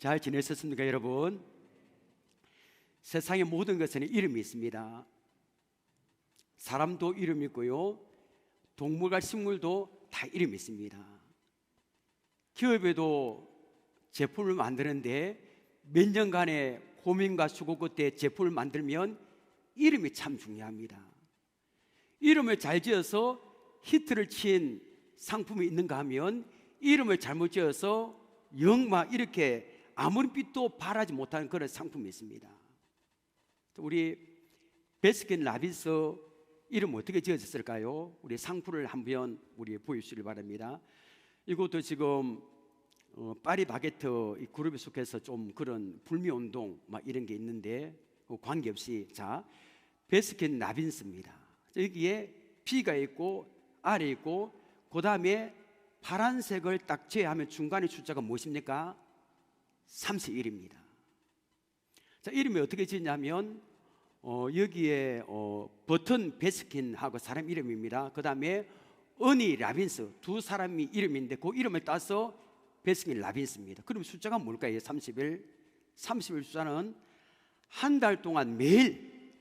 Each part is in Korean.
잘 지내셨습니까, 여러분? 세상의 모든 것에는 이름이 있습니다. 사람도 이름이 있고요, 동물과 식물도 다 이름이 있습니다. 기업에도 제품을 만드는데 몇 년간의 고민과 수고 끝에 제품을 만들면 이름이 참 중요합니다. 이름을 잘 지어서 히트를 친 상품이 있는가 하면, 이름을 잘못 지어서 영 이렇게 아무리 빛도 발하지 못하는 그런 상품이 있습니다. 우리 베스킨 라빈스 이름 어떻게 지어졌을까요? 우리 상품을 한번 우리 보여주시길 바랍니다. 이것도 지금 파리 바게트 이 그룹에 속해서 좀 그런 불매운동 이런 게 있는데, 관계없이 자, 베스킨 라빈스입니다. 여기에 B가 있고 R이 있고, 그 다음에 파란색을 딱 제외하면 중간에 숫자가 무엇입니까? 31입니다. 자, 이름이 어떻게 지었냐면 여기에 버튼 베스킨하고 사람 이름입니다. 그 다음에 어니 라빈스 두 사람이 이름인데, 그 이름을 따서 베스킨 라빈스입니다. 그럼 숫자가 뭘까요? 31. 31 숫자는 한 달 동안 매일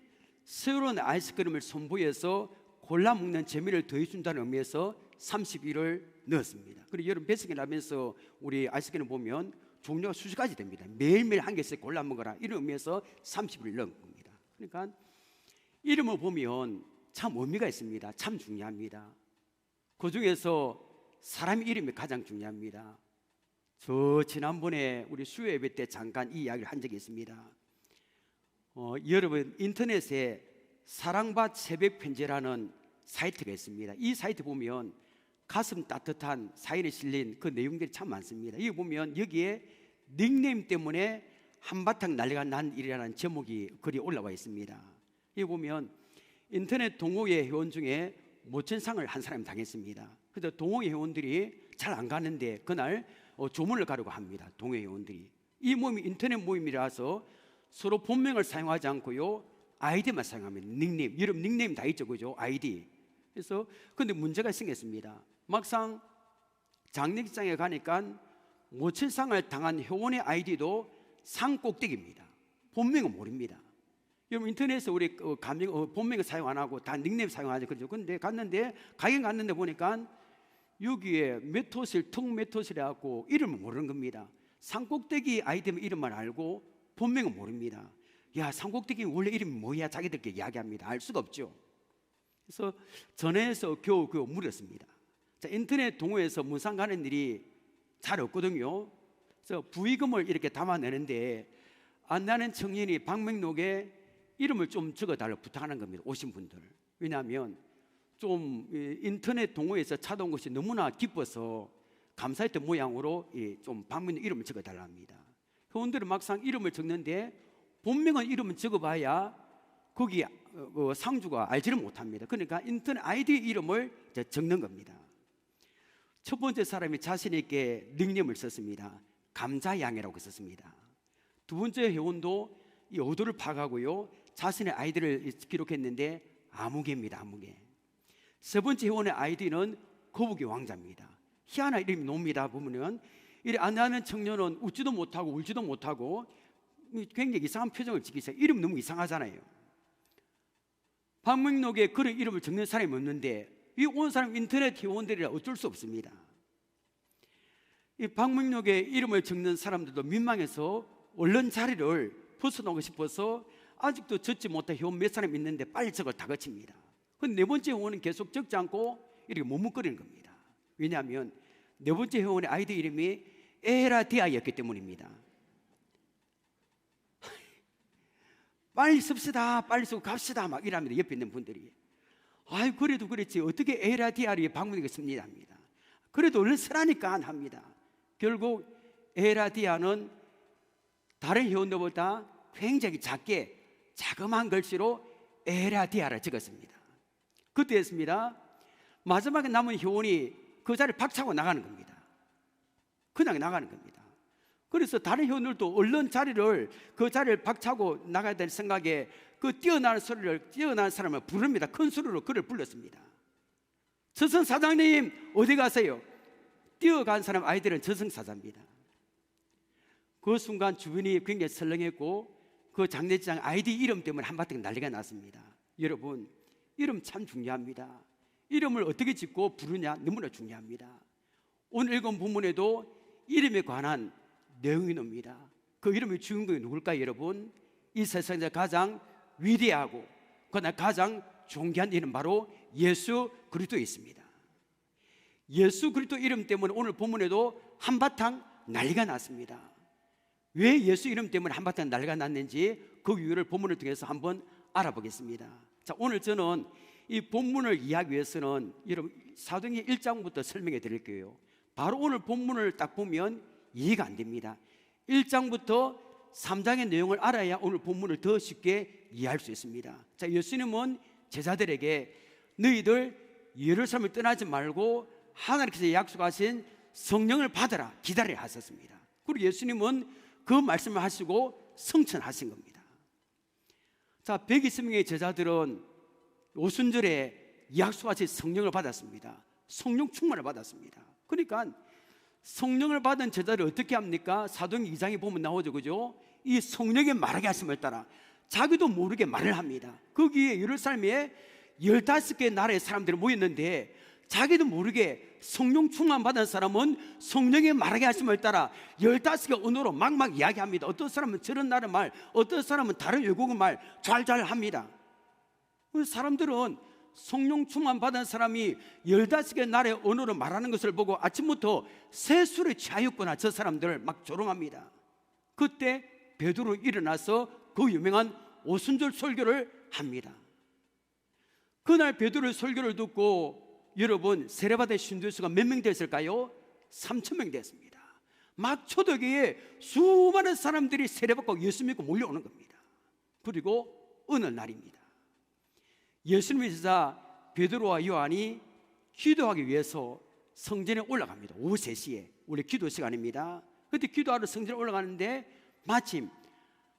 새로운 아이스크림을 선보여서 골라 먹는 재미를 더해준다는 의미에서 31을 넣었습니다. 그리고 여러분, 베스킨 라빈스 우리 아이스크림 보면 종류가 수십 가지 됩니다. 매일매일 한 개씩 골라 먹어라, 이런 의미에서 30을 넣은 겁니다. 그러니까 이름을 보면 참 의미가 있습니다. 참 중요합니다. 그 중에서 사람 이름이 가장 중요합니다. 저 지난번에 우리 수요 예배 때 잠깐 이 이야기를 한 적이 있습니다. 여러분, 인터넷에 사랑받 새벽 편지라는 사이트가 있습니다. 이 사이트 보면 가슴 따뜻한 사연에 실린 그 내용들이 참 많습니다. 여기 보면 여기에 닉네임 때문에 한바탕 난리가 난 일이라는 제목이 글이 올라와 있습니다. 여기 보면 인터넷 동호회 회원 중에 모천상을 한 사람이 당했습니다. 그래서 동호회 회원들이 잘 안 가는데 그날 조문을 가려고 합니다. 동호회 회원들이. 이 모임이 인터넷 모임이라서 서로 본명을 사용하지 않고요, 아이디만 사용합니다. 닉네임, 여러분 닉네임 다 있죠, 그죠? 아이디. 그래서 근데 문제가 생겼습니다. 막상 장례식장에 가니까 모친상을 당한 회원의 아이디도 상 꼭대기입니다. 본명은 모릅니다. 여러분, 인터넷에서 우리 본명을 사용 안 하고 다 닉네임 사용하죠, 그죠? 근데 가긴 갔는데 보니까 여기에 몇 호실, 몇 호실 해갖고 이름을 모르는 겁니다. 상 꼭대기 아이디면 이름만 알고 본명은 모릅니다. 야, 상 꼭대기 원래 이름이 뭐야? 자기들끼리 이야기합니다. 알 수가 없죠. 그래서 전화해서 겨우 물었습니다. 자, 인터넷 동호회에서 문상 가는 일이 잘 없거든요. 그래서 부의금을 이렇게 담아내는데 안 나는 청년이 방명록에 이름을 좀 적어달라고 부탁하는 겁니다. 오신 분들. 왜냐하면 좀 인터넷 동호회에서 찾아온 것이 너무나 기뻐서 감사했던 모양으로 좀 방명록 이름을 적어달라 합니다. 회원들은 막상 이름을 적는데 본명은 이름을 적어봐야 거기 상주가 알지를 못합니다. 그러니까 인터넷 아이디 이름을 적는 겁니다. 첫 번째 사람이 자신 있게 닉네임을 썼습니다. 감자양이라고 썼습니다. 두 번째 회원도 이 의도를 파악하고요, 자신의 아이디를 기록했는데 아무개입니다. 아무개. 세 번째 회원의 아이디는 거북이 왕자입니다. 희한한 이름이 놉니다. 보면은 이 안 나는 청년은 웃지도 못하고 울지도 못하고 굉장히 이상한 표정을 짓기 시작해요. 이름 너무 이상하잖아요. 방명록에 그런 이름을 적는 사람이 없는데 이 온 사람 인터넷 회원들이라 어쩔 수 없습니다. 이 방명록에 이름을 적는 사람들도 민망해서 얼른 자리를 벗어나고 싶어서 아직도 적지 못한 회원 몇 사람 있는데 빨리 저걸 다 거칩니다. 근데 네 번째 회원은 계속 적지 않고 이렇게 머뭇거리는 겁니다. 왜냐하면 네 번째 회원의 아이디 이름이 에라디아였기 때문입니다. 빨리 씁시다, 빨리 쓰고 갑시다 막 이랍니다. 옆에 있는 분들이. 아이, 그래도 그렇지 어떻게 에라디아를 방문하게 씁니다 합니다. 그래도 얼른 쓰라니까 합니다. 결국 에라디아는 다른 회원들보다 굉장히 작게 자그마한 글씨로 에라디아를 적었습니다. 그때 했습니다. 마지막에 남은 회원이 그 자리를 박차고 나가는 겁니다. 그냥 나가는 겁니다. 그래서 다른 회원들도 얼른 그 자리를 박차고 나가야 될 생각에 그 뛰어나는 사람을 부릅니다. 큰 소리로 그를 불렀습니다. 저승 사장님 어디 가세요? 뛰어간 사람 아이들은 저승 사자입니다. 그 순간 주변이 굉장히 설렁했고 그 장례식장 아이디 이름 때문에 한바탕 난리가 났습니다. 여러분, 이름 참 중요합니다. 이름을 어떻게 짓고 부르냐 너무나 중요합니다. 오늘 읽은 본문에도 이름에 관한 내용이 나옵니다. 그 이름의 주인공이 누굴까요, 여러분? 이 세상에서 가장 위대하고 그러나 가장 존귀한 이름 바로 예수 그리스도에 있습니다. 예수 그리스도 이름 때문에 오늘 본문에도 한바탕 난리가 났습니다. 왜 예수 이름 때문에 한바탕 난리가 났는지 그 이유를 본문을 통해서 한번 알아보겠습니다. 자, 오늘 저는 이 본문을 이해하기 위해서는 여러분 사도행전 1장부터 설명해 드릴게요. 바로 오늘 본문을 딱 보면 이해가 안 됩니다. 1장부터 3장의 내용을 알아야 오늘 본문을 더 쉽게 이해할 수 있습니다. 자, 예수님은 제자들에게 너희들 예루살렘을 떠나지 말고 하나님께서 약속하신 성령을 받아라 기다려야 하셨습니다. 그리고 예수님은 그 말씀을 하시고 성천하신 겁니다. 자, 120명의 제자들은 오순절에 약속하신 성령을 받았습니다. 성령 충만을 받았습니다. 그러니까 성령을 받은 제자를 어떻게 합니까? 사도행전 2장에 보면 나오죠, 그죠? 이 성령의 말하게 하심을 따라 자기도 모르게 말을 합니다. 거기에 예루살렘에 15개의 나라의 사람들이 모였는데 자기도 모르게 성령 충만 받은 사람은 성령의 말하게 하심을 따라 15개 언어로 막 이야기합니다. 어떤 사람은 저런 나라 말, 어떤 사람은 다른 외국어 말 잘 합니다. 사람들은 성령 충만 받은 사람이 15개 나라의 언어로 말하는 것을 보고 아침부터 세술에 취하였구나, 저 사람들을 막 조롱합니다. 그때 베드로 일어나서 그 유명한 오순절 설교를 합니다. 그날 베드로의 설교를 듣고 여러분 세례받은 신도수가 몇 명 됐을까요? 3,000명 됐습니다. 막 초대교회에 수많은 사람들이 세례받고 예수 믿고 몰려오는 겁니다. 그리고 어느 날입니다. 예수님의 제자 베드로와 요한이 기도하기 위해서 성전에 올라갑니다. 오후 3시에 우리 기도 시간입니다. 그때 기도하러 성전에 올라가는데 마침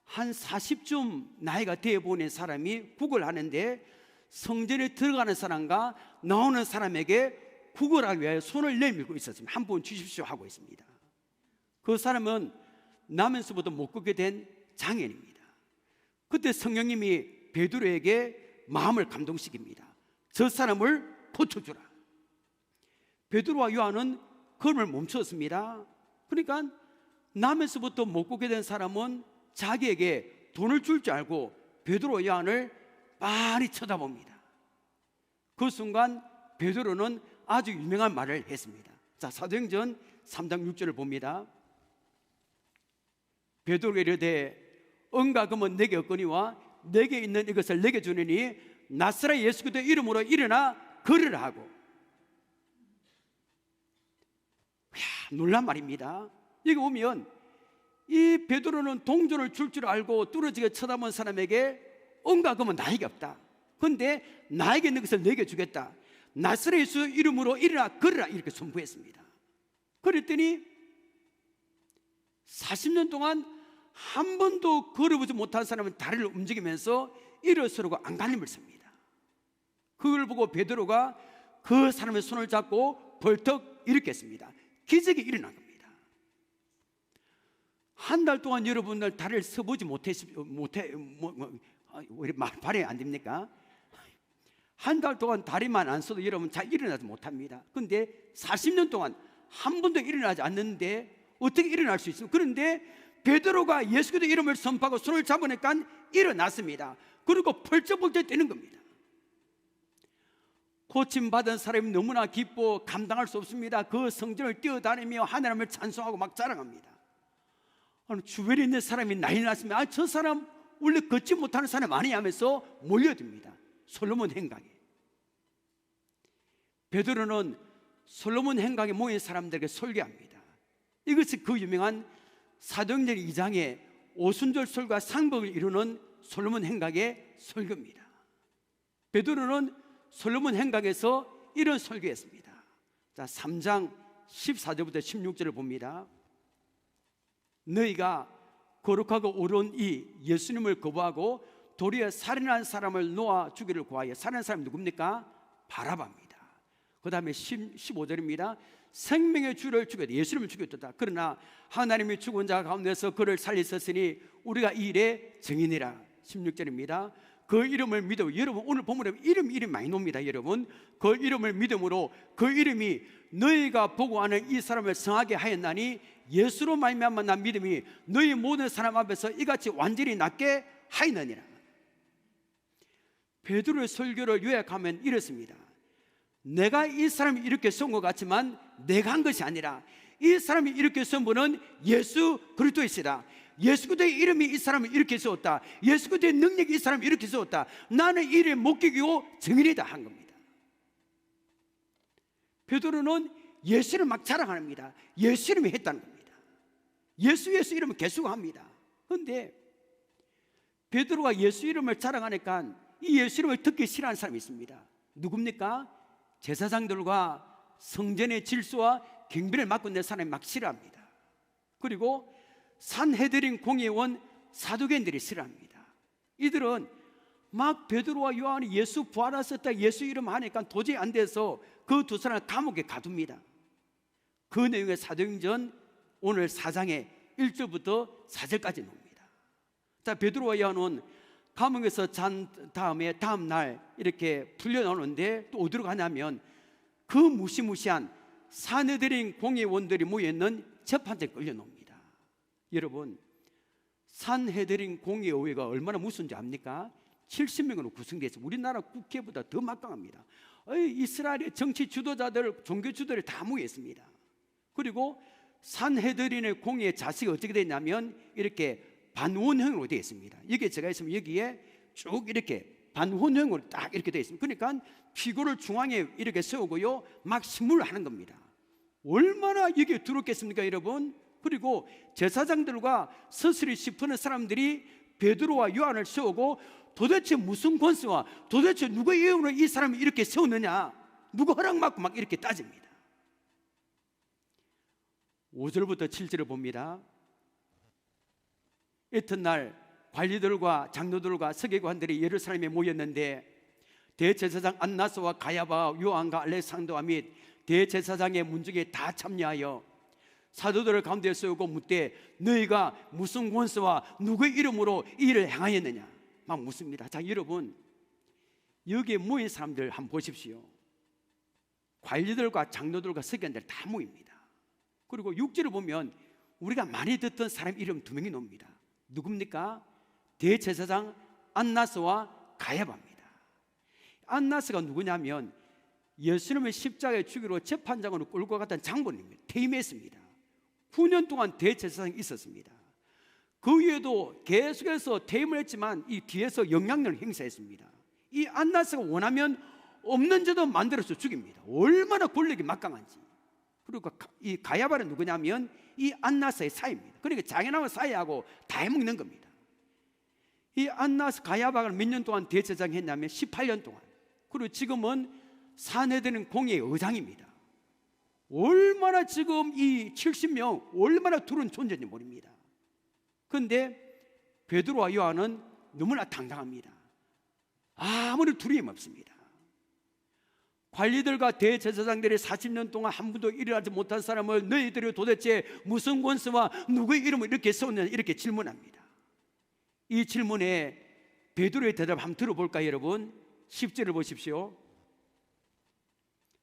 한 40쯤 나이가 되어 보는 사람이 구걸하는데 성전에 들어가는 사람과 나오는 사람에게 구걸하기 위하여 손을 내밀고 있었습니다. 한 번 주십시오 하고 있습니다. 그 사람은 나면서부터 못 걷게 된 장애인입니다. 그때 성령님이 베드로에게 마음을 감동시킵니다. 저 사람을 고쳐주라. 베드로와 요한은 걸음을 멈췄습니다. 그러니까 나면서부터 못 걷게 된 사람은 자기에게 돈을 줄 줄 알고 베드로와 요한을 많이 쳐다봅니다. 그 순간 베드로는 아주 유명한 말을 했습니다. 자, 사도행전 3장 6절을 봅니다. 베드로가 이르되 은과 금은 내게 없거니와 내게 있는 이것을 내게 주느니 나사렛 예수 그리스도의 이름으로 일어나 걸으라 하고. 놀란 말입니다. 여기 보면 이 베드로는 동전을 줄 줄 알고 뚫어지게 쳐다본 사람에게 은과 금은 나에게 없다. 그런데 나에게 있는 것을 내게 주겠다. 나사렛 예수 이름으로 일어나 걸으라 이렇게 선포했습니다. 그랬더니 40년 동안 한 번도 걸어보지 못한 사람은 다리를 움직이면서 일어서려고 안간힘을 씁니다. 그걸 보고 베드로가 그 사람의 손을 잡고 벌떡 일으켰습니다. 기적이 일어난 겁니다. 한 달 동안 여러분들 다리를 서보지 왜 발이 안 됩니까? 한 달 동안 다리만 안 써도 여러분 잘 일어나지 못합니다. 그런데 40년 동안 한 번도 일어나지 않는데 어떻게 일어날 수 있습니까? 그런데 베드로가 예수 그리스도 이름을 선포하고 손을 잡으니까 일어났습니다. 그리고 펄쩍펄쩍 뛰는 겁니다. 고침받은 사람이 너무나 기뻐 감당할 수 없습니다. 그 성전을 뛰어다니며 하나님을 찬송하고 막 자랑합니다. 주변에 있는 사람이 난리 났으면 저 사람 원래 걷지 못하는 사람 아니냐 하면서 몰려듭니다. 솔로몬 행각에. 베드로는 솔로몬 행각에 모인 사람들에게 설교합니다. 이것이 그 유명한 사도행전 2장의 오순절 설과 상복을 이루는 솔로몬 행각의 설교입니다. 베드로는 솔로몬 행각에서 이런 설교했습니다. 자, 3장 14절부터 16절을 봅니다. 너희가 거룩하고 옳은 이 예수님을 거부하고 도리어 살인한 사람을 놓아 주기를 구하여. 살인한 사람이 누굽니까? 바라바입니다. 그 다음에 15절입니다. 생명의 주를 죽였다. 예수님을 죽였다. 그러나 하나님이 죽은 자 가운데서 그를 살리셨으니 우리가 이 일의 증인이라. 16절입니다. 그 이름을 믿어. 여러분 오늘 보면 이름 많이 놉니다. 여러분 그 이름을 믿음으로 그 이름이 너희가 보고 아는 이 사람을 성하게 하였나니 예수로 말미암아 난 믿음이 너희 모든 사람 앞에서 이같이 완전히 낫게 하였느니라. 베드로의 설교를 요약하면 이렇습니다. 내가 이 사람이 이렇게 세운 것 같지만 내가 한 것이 아니라 이 사람이 이렇게 세운 분은 예수 그리스도이시다. 예수 그리스도의 이름이 이 사람을 이렇게 세웠다. 예수 그리스도의 능력이 이 사람을 이렇게 세웠다. 나는 이 일의 목격이고 증인이다 한 겁니다. 베드로는 예수를 막 자랑합니다. 예수 이름이 했다는 겁니다. 예수 이름을 계속 합니다. 그런데 베드로가 예수 이름을 자랑하니까 이 예수 이름을 듣기 싫어하는 사람이 있습니다. 누굽니까? 제사장들과 성전의 질서와 경비를 맡고 있는 사람이 막 싫어합니다. 그리고 산헤드린 공회원 사두개인들이 싫어합니다. 이들은 막 베드로와 요한이 예수 부활하셨다 예수 이름 하니까 도저히 안 돼서 그 두 사람을 감옥에 가둡니다. 그 내용의 사도행전 오늘 4장의 1절부터 4절까지 나옵니다. 자, 베드로와 요한은 감옥에서 잔 다음에 다음 날 이렇게 풀려 나오는데 또 어디로 가냐면 그 무시무시한 산헤드린 공회원들이 모여있는 재판장에 끌려 나옵니다. 여러분 산헤드린 공회의회가 얼마나 무서운지 압니까? 70명으로 구성되어 있습니다. 우리나라 국회보다 더 막강합니다. 이스라엘의 정치 주도자들, 종교 주도자들이 다 모여 있습니다. 그리고 산헤드린의 공회의 자식이 어떻게 되냐면 이렇게 반원형으로 되어 있습니다. 여기에 제가 있으면 여기에 쭉 이렇게 반원형으로 딱 이렇게 되어 있습니다. 그러니까 피고를 중앙에 이렇게 세우고요 막 심문을 하는 겁니다. 얼마나 여기에 두렵겠습니까 여러분? 그리고 제사장들과 서슬이 짚는 사람들이 베드로와 요한을 세우고 도대체 무슨 권세와 도대체 누구의 예언으로 이 사람이 이렇게 세웠느냐, 누구 허락받고 막 이렇게 따집니다. 5절부터 7절을 봅니다. 이튿날 관리들과 장로들과 서기관들이 예루살렘에 모였는데 대제사장 안나스와 가야바와 요한과 알렉산더와 및 대제사장의 문중에 다 참여하여 사도들을 가운데 세우고 묻되 너희가 무슨 권세와 누구의 이름으로 이 일을 행하였느냐 막 묻습니다. 자, 여러분 여기에 모인 사람들 한번 보십시오. 관리들과 장로들과 서기관들 다 모입니다. 그리고 6절을 보면 우리가 많이 듣던 사람 이름 두 명이 나옵니다. 누굽니까? 대제사장 안나스와 가야바입니다. 안나스가 누구냐면 예수님의 십자가에 죽이러 재판장으로 끌고 갔던 장본입니다. 퇴임했습니다. 9년 동안 대제사장이 있었습니다. 그 위에도 계속해서 퇴임을 했지만 이 뒤에서 영향력을 행사했습니다. 이 안나스가 원하면 없는 죄도 만들어서 죽입니다. 얼마나 권력이 막강한지. 그리고 이 가야바는 누구냐면 이 안나스의 사이입니다. 그러니까 장인하고 사이하고 다 해먹는 겁니다. 이 안나스 가야바가 몇 년 동안 대제사장 했냐면 18년 동안. 그리고 지금은 산헤드린 공회의 의장입니다. 얼마나 지금 이 70명 얼마나 두려운 존재인지 모릅니다. 그런데 베드로와 요한은 너무나 당당합니다. 아무런 두려움 없습니다. 관리들과 대제사장들이 40년 동안 한 번도 일어나지 못한 사람을 너희들이 도대체 무슨 권세와 누구의 이름을 이렇게 세웠느냐 이렇게 질문합니다. 이 질문에 베드로의 대답 한번 들어볼까요 여러분? 10절을 보십시오.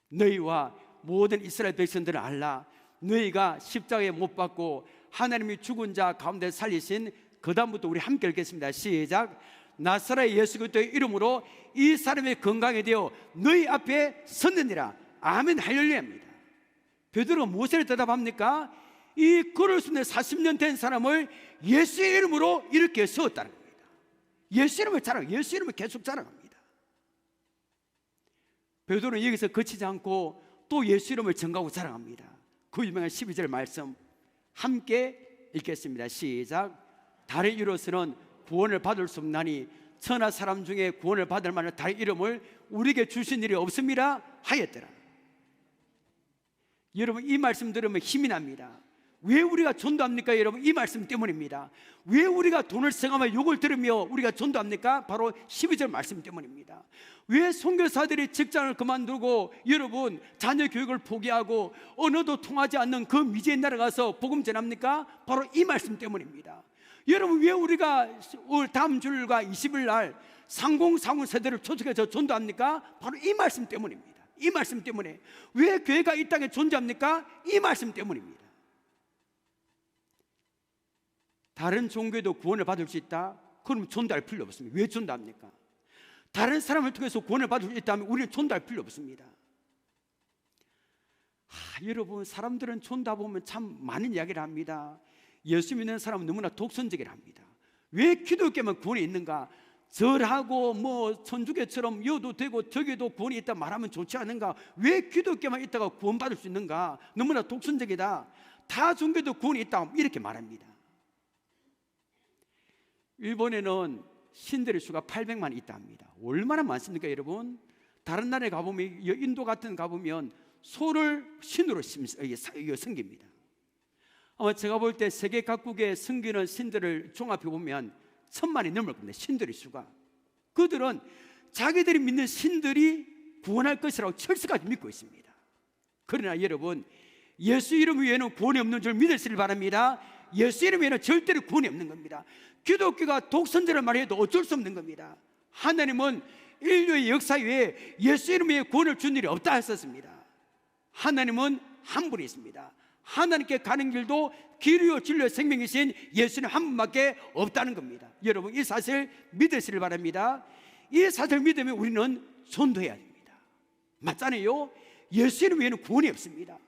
너희와 모든 이스라엘 백성들은 알라. 너희가 십자가에 못 박고 하나님이 죽은 자 가운데 살리신 그 다음부터 우리 함께 읽겠습니다. 시작. 나사렛 예수 그리스도의 이름으로 이 사람의 건강에 되어 너희 앞에 섰느니라. 아멘 할렐루야입니다. 베드로가 무엇을 대답합니까? 이 걸을 수 있는 40년 된 사람을 예수의 이름으로 이렇게 세웠다는 겁니다. 예수 이름을 자랑, 예수 이름을 계속 자랑합니다. 베드로는 여기서 그치지 않고 또 예수 이름을 전가하고 자랑합니다. 그 유명한 12절 말씀 함께 읽겠습니다. 시작. 다른 이로서는 구원을 받을 수 없나니 천하 사람 중에 구원을 받을 만한 다른 이름을 우리에게 주신 일이 없음이라 하였더라. 여러분 이 말씀 들으면 힘이 납니다. 왜 우리가 전도합니까 여러분? 이 말씀 때문입니다. 왜 우리가 돈을 써가며 욕을 들으며 우리가 전도합니까? 바로 12절 말씀 때문입니다. 왜 선교사들이 직장을 그만두고 여러분 자녀 교육을 포기하고 언어도 통하지 않는 그 미지의 나라 가서 복음 전합니까? 바로 이 말씀 때문입니다. 여러분 왜 우리가 다음 주일과 20일 날 상공상훈 세대를 초청해서 전도합니까? 바로 이 말씀 때문입니다. 이 말씀 때문에. 왜 교회가 이 땅에 존재합니까? 이 말씀 때문입니다. 다른 종교도 구원을 받을 수 있다? 그럼 전도할 필요 없습니다. 왜 전도합니까? 다른 사람을 통해서 구원을 받을 수 있다면 우리는 전도할 필요 없습니다. 여러분 사람들은 전도하보면 참 많은 이야기를 합니다. 예수 믿는 사람은 너무나 독선적이라 합니다. 왜 기독교만 구원이 있는가? 절하고 뭐 천주교처럼 여도 되고 저기도 구원이 있다 말하면 좋지 않은가? 왜 기독교만 있다가 구원받을 수 있는가? 너무나 독선적이다. 다 종교도 구원이 있다 이렇게 말합니다. 일본에는 신들의 수가 800만 있다 합니다. 얼마나 많습니까 여러분? 다른 나라에 가보면 인도 같은 가보면 소를 신으로 섬깁니다. 아마 제가 볼 때 세계 각국의 섬기는 신들을 종합해 보면 1000만이 넘을 겁니다. 신들의 수가. 그들은 자기들이 믿는 신들이 구원할 것이라고 철석까지 믿고 있습니다. 그러나 여러분 예수 이름 외에는 구원이 없는 줄 믿으시길 바랍니다. 예수 이름 외에는 절대로 구원이 없는 겁니다. 기독교가 독선제를 말해도 어쩔 수 없는 겁니다. 하나님은 인류의 역사 외에 예수 이름 외에 구원을 준 일이 없다 했었습니다. 하나님은 한 분이 있습니다. 하나님께 가는 길도 길이요 진리요 생명이신 예수님 한 분밖에 없다는 겁니다. 여러분 이 사실 믿으시길 바랍니다. 이 사실 믿으면 우리는 전도해야 됩니다. 맞잖아요. 예수 이름 외에는 구원이 없습니다.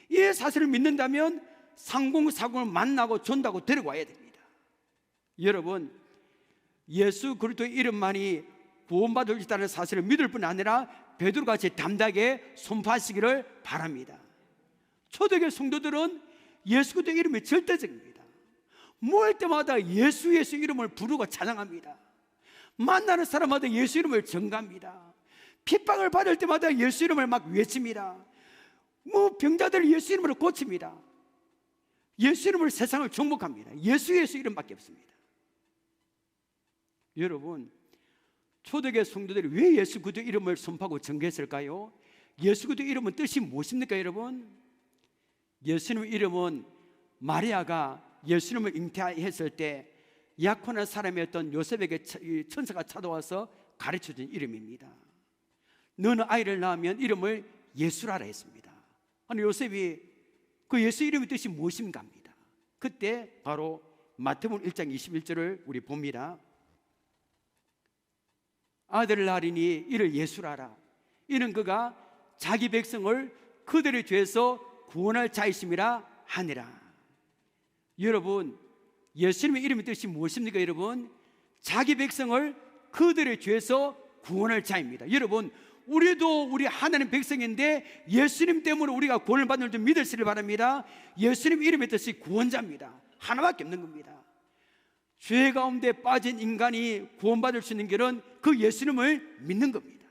이 사실을 믿는다면 상공사공을 만나고 전도하고 데려와야 됩니다. 여러분 예수 그리스도의 이름만이 구원받을 수 있다는 사실을 믿을 뿐 아니라 베드로같이 담대하게 선포하시기를 바랍니다. 초대교회 성도들은 예수 그리스도의 이름이 절대적입니다. 모일 때마다 예수 이름을 부르고 찬양합니다. 만나는 사람마다 예수 이름을 전가합니다. 핍박을 받을 때마다 예수 이름을 막 외칩니다. 병자들 예수 이름으로 고칩니다. 예수 이름으로 세상을 정복합니다. 예수 이름밖에 없습니다. 여러분 초대교회 성도들이 왜 예수 그리스도 이름을 선포하고 전개했을까요? 예수 그리스도 이름은 뜻이 무엇입니까 여러분? 예수님 이름은 마리아가 예수님을 잉태했을 때 약혼한 사람이었던 요셉에게 천사가 찾아와서 가르쳐준 이름입니다. 너는 아이를 낳으면 이름을 예수라라 했습니다. 아니 요셉이 그 예수 이름의 뜻이 무엇인가 합니다. 그때 바로 마태복음 1장 21절을 우리 봅니다. 아들을 낳으리니 이를 예수라라. 이는 그가 자기 백성을 그들의 죄에서 구원할 자이심이라 하니라. 여러분 예수님의 이름의 뜻이 무엇입니까 여러분? 자기 백성을 그들의 죄에서 구원할 자입니다. 여러분 우리도 우리 하나님 백성인데 예수님 때문에 우리가 구원을 받는 줄 믿으시길 바랍니다. 예수님 이름의 뜻이 구원자입니다. 하나밖에 없는 겁니다. 죄 가운데 빠진 인간이 구원받을 수 있는 길은 그 예수님을 믿는 겁니다.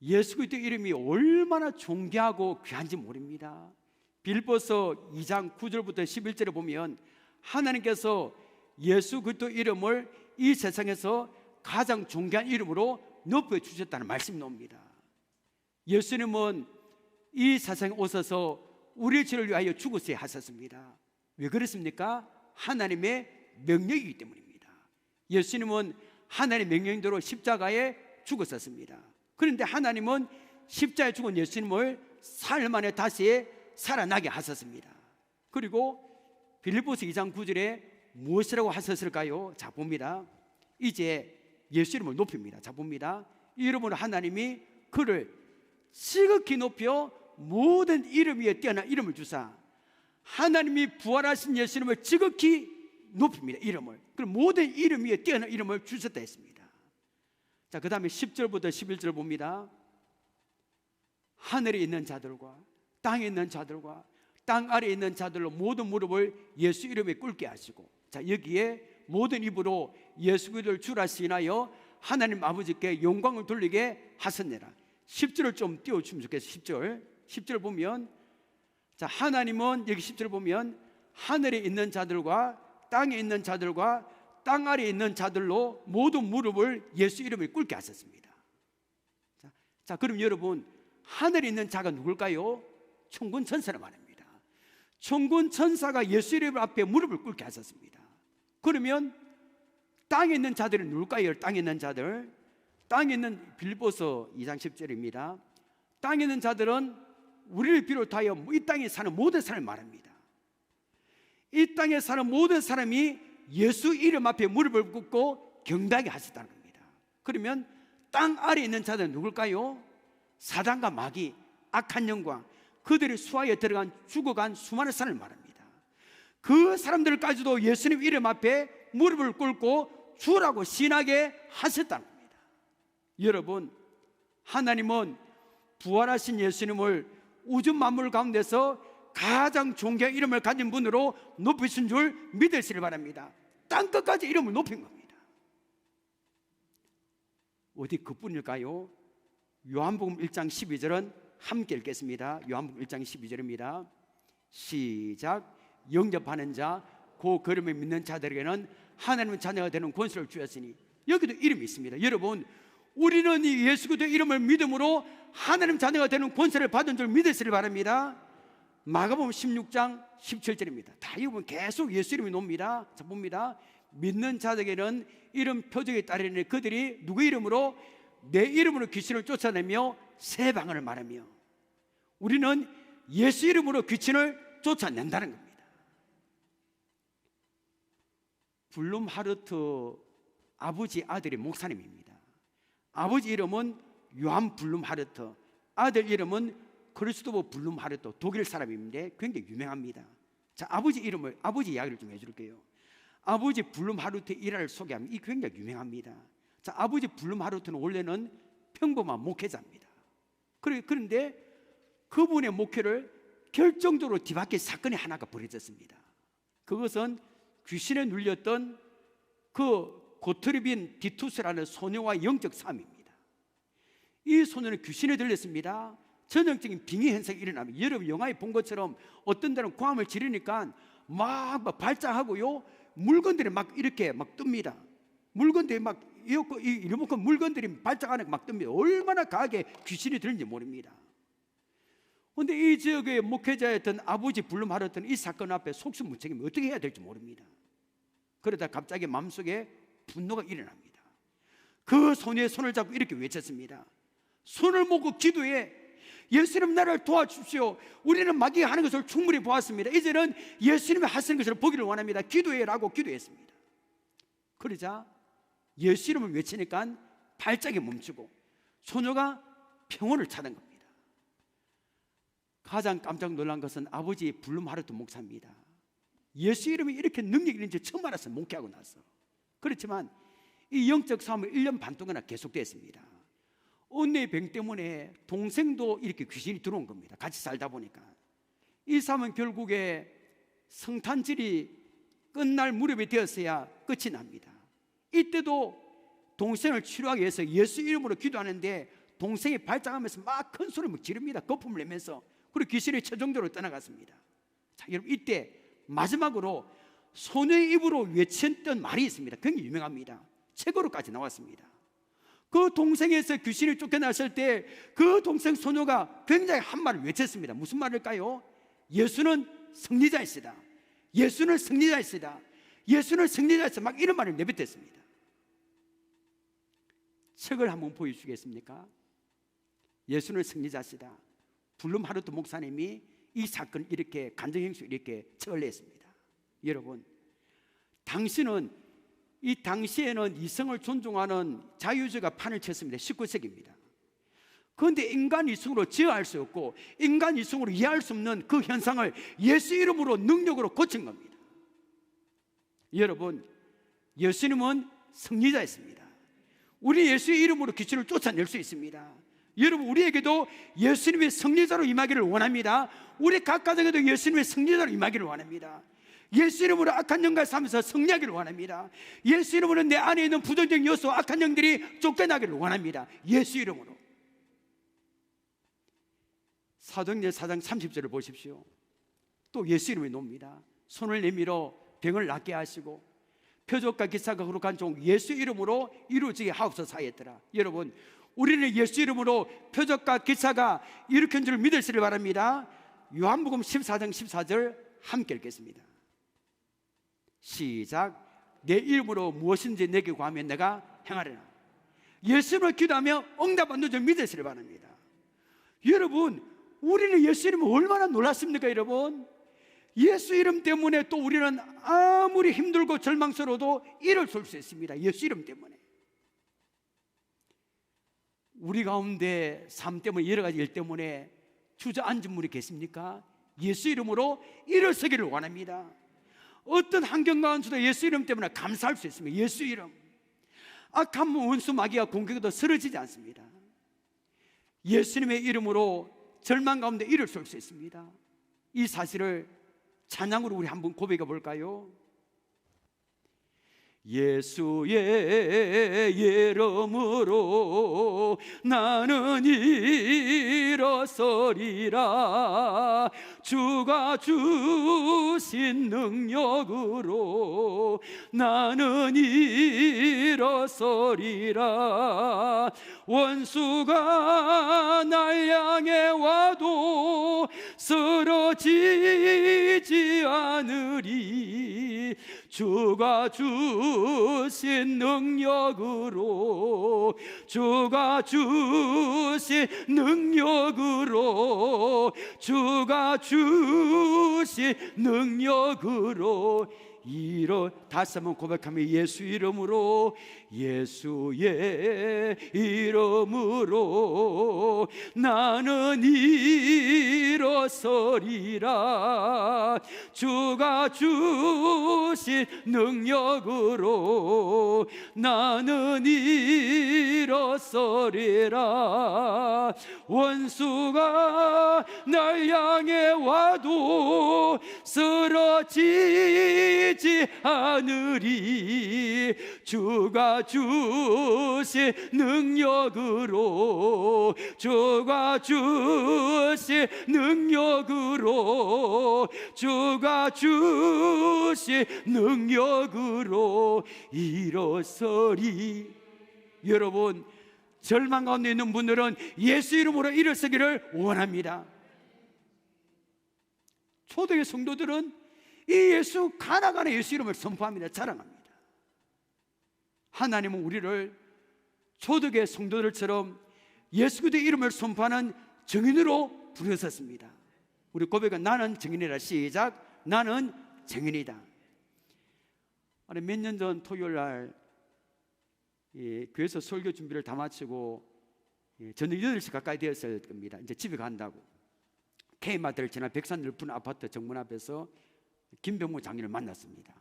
예수 그리스도 이름이 얼마나 존귀하고 귀한지 모릅니다. 빌립보서 2장 9절부터 11절에 보면 하나님께서 예수 그리스도 이름을 이 세상에서 가장 존귀한 이름으로 높여주셨다는 말씀이 나옵니다. 예수님은 이 세상에 오셔서 우리의 죄를 위하여 죽으셔야 하셨습니다. 왜 그렇습니까? 하나님의 명령이기 때문입니다. 예수님은 하나님의 명령대로 십자가에 죽었었습니다. 그런데 하나님은 십자가에 죽은 예수님을 사흘 만에 다시 살아나게 하셨습니다. 그리고 빌립보서 2장 9절에 무엇이라고 하셨을까요? 자 봅니다. 이제 예수 이름을 높입니다. 자 봅니다. 이 이름으로 하나님이 그를 지극히 높여 모든 이름 위에 뛰어난 이름을 주사 하나님이 부활하신 예수 이름을 지극히 높입니다. 이름을. 그럼 모든 이름 위에 뛰어난 이름을 주셨다 했습니다. 자, 그 다음에 10절부터 11절 봅니다. 하늘에 있는 자들과 땅에 있는 자들과 땅 아래에 있는 자들로 모든 무릎을 예수 이름에 꿇게 하시고, 자 여기에 모든 입으로 예수 그리스도를 주라 시인하여 하나님 아버지께 영광을 돌리게 하셨느라. 10절을 좀 띄워주면 좋겠어요. 10절 보면 자, 하나님은 여기 10절 보면 하늘에 있는 자들과 땅에 있는 자들과 땅 아래에 있는 자들로 모두 무릎을 예수 이름을 꿇게 하셨습니다. 자, 그럼 여러분, 하늘에 있는 자가 누굴까요? 천군 천사를 말합니다. 천군 천사가 예수 이름 앞에 무릎을 꿇게 하셨습니다. 그러면 땅에 있는 자들은 누굴까요? 땅에 있는 자들, 땅에 있는 빌립보서 2장 10절입니다. 땅에 있는 자들은 우리를 비롯하여 이 땅에 사는 모든 사람을 말합니다. 이 땅에 사는 모든 사람이 예수 이름 앞에 무릎을 꿇고 경배하게 하셨다는 겁니다. 그러면 땅 아래에 있는 자들은 누굴까요? 사단과 마귀, 악한 영광, 그들의 수하에 들어간 죽어간 수많은 사람을 말합니다. 그 사람들까지도 예수님 이름 앞에 무릎을 꿇고 주라고 신하게 하셨다는 겁니다. 여러분, 하나님은 부활하신 예수님을 우주 만물 가운데서 가장 존귀한 이름을 가진 분으로 높이신 줄 믿으시길 바랍니다. 땅끝까지 이름을 높인 겁니다. 어디 그뿐일까요? 요한복음 1장 12절은 함께 읽겠습니다. 요한복음 1장 12절입니다. 시작. 영접하는 자, 그 그름을 믿는 자들에게는 하나님의 자녀가 되는 권세를 주었으니. 여기도 이름이 있습니다. 여러분, 우리는 이 예수 그리스도의 이름을 믿음으로 하나님 자녀가 되는 권세를 받은 줄 믿으시길 바랍니다. 마가복음 16장 17절입니다. 다 읽으면 계속 예수 이름이 나옵니다. 자, 봅니다. 믿는 자들에게는 이름 표적에 따르니 그들이 누구 이름으로? 내 이름으로 귀신을 쫓아내며 새 방언을 말하며. 우리는 예수 이름으로 귀신을 쫓아낸다는 겁니다. 블룸 하르트 아버지 아들이 목사님입니다. 아버지 이름은 요한 블룸 하르트, 아들 이름은 크리스토퍼 블룸 하르트, 독일 사람인데 굉장히 유명합니다. 자, 아버지 이름을, 아버지 이야기를 좀 해줄게요. 아버지 블룸 하르트의 일화를 소개하면 이 굉장히 유명합니다. 자, 아버지 블룸 하르트는 원래는 평범한 목회자입니다. 그런데 그분의 목회를 결정적으로 뒤바뀐 사건이 하나가 벌어졌습니다. 그것은 귀신에 눌렸던 그 고트르빈 디투스라는 소녀와 영적 싸움입니다. 이 소녀는 귀신에 들렸습니다. 전형적인 빙의 현상이 일어납니다. 여러분 영화에 본 것처럼 어떤 데는 고함을 지르니까 막 발작하고요, 물건들이 막 이렇게 막 뜹니다. 물건들이 막 이렇게 물건들이 발작하는 막 뜹니다. 얼마나 강하게 귀신이 들는지 모릅니다. 그런데 이 지역의 목회자였던 아버지 블룸 하르트는 이 사건 앞에 속수무책이면 어떻게 해야 될지 모릅니다. 그러다 갑자기 마음속에 분노가 일어납니다. 그 소녀의 손을 잡고 이렇게 외쳤습니다. 손을 모고 기도해. 예수님 나를 도와주십시오. 우리는 마귀가 하는 것을 충분히 보았습니다. 이제는 예수님이 하시는 것을 보기를 원합니다. 기도해라고 기도했습니다. 그러자 예수 이름을 외치니까 발작이 멈추고 소녀가 평온을 찾은 겁니다. 가장 깜짝 놀란 것은 아버지 블룸 하르트 목사입니다. 예수 이름이 이렇게 능력이 있는지 처음 알았어요. 목회하고 나서. 그렇지만 이 영적 싸움은 1년 반 동안 계속됐습니다. 언니의 병 때문에 동생도 이렇게 귀신이 들어온 겁니다. 같이 살다 보니까. 이 싸움은 결국에 성탄절이 끝날 무렵이 되었어야 끝이 납니다. 이때도 동생을 치료하기 위해서 예수 이름으로 기도하는데 동생이 발작하면서 막 큰 소리를 지릅니다. 거품을 내면서. 그리고 귀신이 최종적으로 떠나갔습니다. 자, 여러분, 이때 마지막으로 소녀의 입으로 외쳤던 말이 있습니다. 굉장히 유명합니다. 책으로까지 나왔습니다. 그 동생에서 귀신이 쫓겨났을 때 그 동생 소녀가 굉장히 한 말을 외쳤습니다. 무슨 말일까요? 예수는 승리자이시다. 예수는 승리자이시다. 예수는 승리자이시다. 막 이런 말을 내뱉었습니다. 책을 한번 보여주시겠습니까? 예수는 승리자시다. 블룸 하르트 목사님이 이 사건을 이렇게 간증행수 이렇게 책을 냈습니다. 여러분, 당시는 이 당시에는 이성을 존중하는 자유주의가 판을 쳤습니다. 19세기입니다. 그런데 인간 이성으로 제어할 수 없고 인간 이성으로 이해할 수 없는 그 현상을 예수 이름으로 능력으로 고친 겁니다. 여러분, 예수님은 승리자였습니다. 우리 예수의 이름으로 귀신을 쫓아낼 수 있습니다. 여러분, 우리에게도 예수님의 승리자로 임하기를 원합니다. 우리 각 가정에도 예수님의 승리자로 임하기를 원합니다. 예수 이름으로 악한 영과 싸우면서 승리하기를 원합니다. 예수 이름으로 내 안에 있는 부정적인 요소, 악한 영들이 쫓겨나기를 원합니다. 예수 이름으로. 사도행전 4장 30절을 보십시오. 또 예수 이름에 놉니다. 손을 내밀어 병을 낫게 하시고 표적과 기사가 거룩한 종 예수 이름으로 이루어지게 하옵소서 하였더라. 여러분, 우리는 예수 이름으로 표적과 기사가 일으킨 줄 믿으시길 바랍니다. 요한복음 14장 14절 함께 읽겠습니다. 시작. 내 이름으로 무엇인지 내게 구하면 내가 행하리라. 예수님을 기도하며 응답받는 줄 믿으시길 바랍니다. 여러분, 우리는 예수 이름을 얼마나 놀랐습니까? 여러분, 예수 이름 때문에 또 우리는 아무리 힘들고 절망스러워도 일을 쏠 수 있습니다. 예수 이름 때문에. 우리 가운데 삶 때문에 여러 가지 일 때문에 주저앉은 분이 계십니까? 예수 이름으로 일어서기를 원합니다. 어떤 환경 가운데서도 예수 이름 때문에 감사할 수 있습니다. 예수 이름. 악한 원수 마귀와 공격도 쓰러지지 않습니다. 예수님의 이름으로 절망 가운데 일을 쏠 수 있습니다. 이 사실을 찬양으로 우리 한번 고백해 볼까요? 예수의 이름으로 나는 일어서리라. 주가 주신 능력으로 나는 일어서리라. 원수가 날 향해 와도 쓰러지지 않으리. 주가 주신 능력으로, 주가 주신 능력으로, 주가 주신 능력으로 다시 한번 고백하며 예수 이름으로, 예수의 이름으로 나는 일어서리라. 주가 주신 능력으로 나는 일어서리라. 원수가 날 향해 와도 쓰러지지 않으리. 주가 주신 능력으로, 주가 주신 능력으로, 주가 주신 능력으로 일어서리. 여러분, 절망 가운데 있는 분들은 예수 이름으로 일어서기를 원합니다. 초대의 성도들은 이 예수 가나가나 예수 이름을 선포합니다. 자랑합니다. 하나님은 우리를 초대의 성도들처럼 예수 그리스도의 이름을 선포하는 증인으로 부르셨습니다. 우리 고백은 나는 증인이라. 시작. 나는 증인이다. 몇 년 전 토요일 날 교회에서 설교 준비를 다 마치고 저녁 8시 가까이 되었을 겁니다. 이제 집에 간다고 K마트를 지나 백산 넓은 아파트 정문 앞에서 김병무 장로를 만났습니다.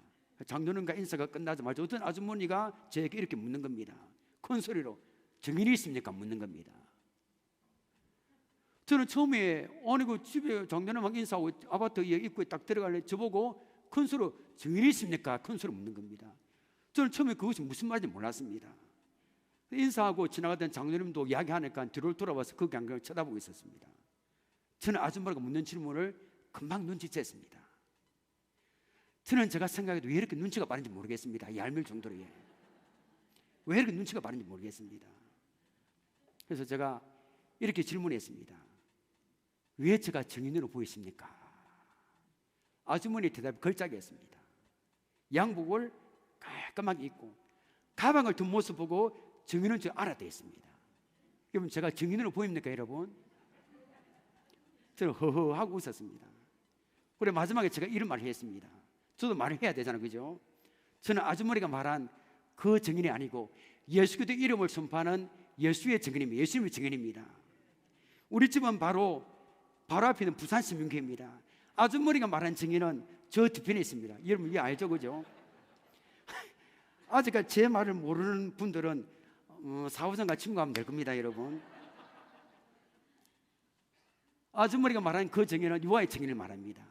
장로님과 인사가 끝나자마자 어떤 아주머니가 저에게 이렇게 묻는 겁니다. 큰 소리로 증인이 있습니까? 묻는 겁니다. 저는 처음에 아니 그 집에 장로님하고 인사하고 아파트 입구에 딱 들어갈래 저보고 큰 소리로 증인이 있습니까? 큰 소리로 묻는 겁니다. 저는 처음에 그것이 무슨 말인지 몰랐습니다. 인사하고 지나가던 장로님도 이야기하니까 뒤로 돌아와서 그 광경을 쳐다보고 있었습니다. 저는 아줌마가 묻는 질문을 금방 눈치챘습니다. 저는 제가 생각해도 왜 이렇게 눈치가 빠른지 모르겠습니다. 얄밀 정도로. 왜 이렇게 눈치가 빠른지 모르겠습니다. 그래서 제가 이렇게 질문했습니다. 왜 제가 증인으로 보이십니까? 아주머니 대답이 걸작이었습니다. 양복을 깔끔하게 입고 가방을 든 모습 보고 증인은 줄 알아냈습니다. 그러면 제가 증인으로 보입니까, 여러분? 저는 허허하고 웃었습니다. 그래 마지막에 제가 이런 말을 했습니다. 저도 말을 해야 되잖아요, 그죠? 저는 아주머니가 말한 그 증인이 아니고 예수 그리스도의 이름을 선포하는 예수의 증인입니다. 예수님의 증인입니다. 우리 집은 바로 앞에 있는 부산시민교회입니다. 아주머니가 말한 증인은 저 뒤편에 있습니다. 여러분 이거 알죠, 그죠? 아직까지 제 말을 모르는 분들은 사후생과 친구하면 될 겁니다, 여러분. 아주머니가 말한 그 증인은 유아의 증인을 말합니다.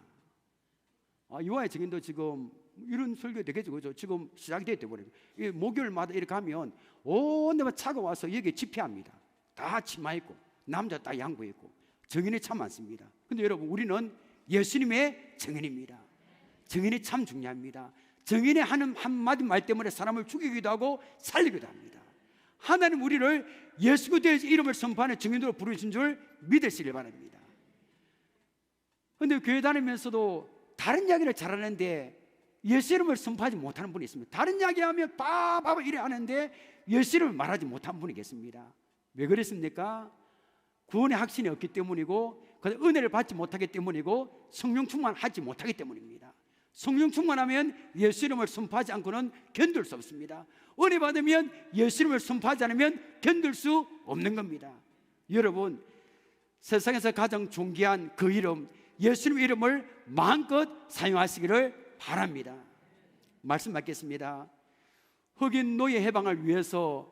유아의 증인도 지금 이런 설교 되겠죠, 그죠? 지금 시작이 되어버려요. 목요일마다 이렇게 하면 온 데만 차가 와서 여기 집회합니다. 다 치마 입고 남자 딱 양보 입고 증인이 참 많습니다. 근데 여러분 우리는 예수님의 정인입니다. 정인이 참 중요합니다. 정인의 하는 한마디 말 때문에 사람을 죽이기도 하고 살리기도 합니다. 하나님 우리를 예수 그리스도의 이름을 선포하는 정인으로 부르신 줄 믿으시길 바랍니다. 그런데 교회 다니면서도 다른 이야기를 잘하는데 예수 이름을 선포하지 못하는 분이 있습니다. 다른 이야기하면 바바바 이래 하는데 예수 이름을 말하지 못한 분이 계십니다. 왜 그랬습니까? 구원의 확신이 없기 때문이고 은혜를 받지 못하기 때문이고 성령 충만하지 못하기 때문입니다. 성령 충만하면 예수 이름을 선포하지 않고는 견딜 수 없습니다. 은혜 받으면 예수 이름을 선포하지 않으면 견딜 수 없는 겁니다. 여러분, 세상에서 가장 존귀한 그 이름 예수님 이름을 마음껏 사용하시기를 바랍니다. 말씀 받겠습니다. 흑인 노예 해방을 위해서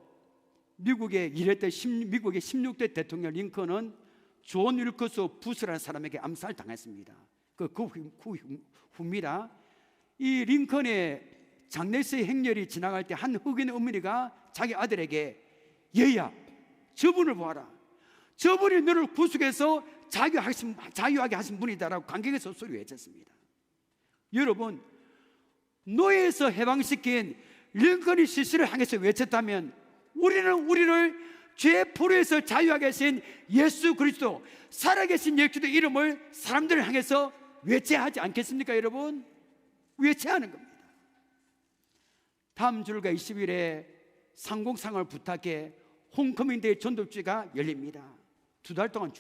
미국에 일했던 미국의 16대 대통령 링컨은 존 윌커스 부스라는 사람에게 암살당했습니다. 그 후입니다. 이 링컨의 장례식 행렬이 지나갈 때 한 흑인 어머니가 자기 아들에게 얘야 저분을 보아라. 저분이 너를 구속해서 자유하게 하신 분이다라고 관객에서 소리 외쳤습니다. 여러분, 노예에서 해방시킨 링컨이 실수를 향해서 외쳤다면 우리를 죄의 포로에서 자유하게 하신 예수 그리스도, 살아계신 예수 그리스도 이름을 사람들을 향해서 외쳐야 하지 않겠습니까? 여러분, 외쳐야 하는 겁니다. 다음 주일과 20일에 상공상을 부탁해 홈커밍데이 전도주가 열립니다. 2달 동안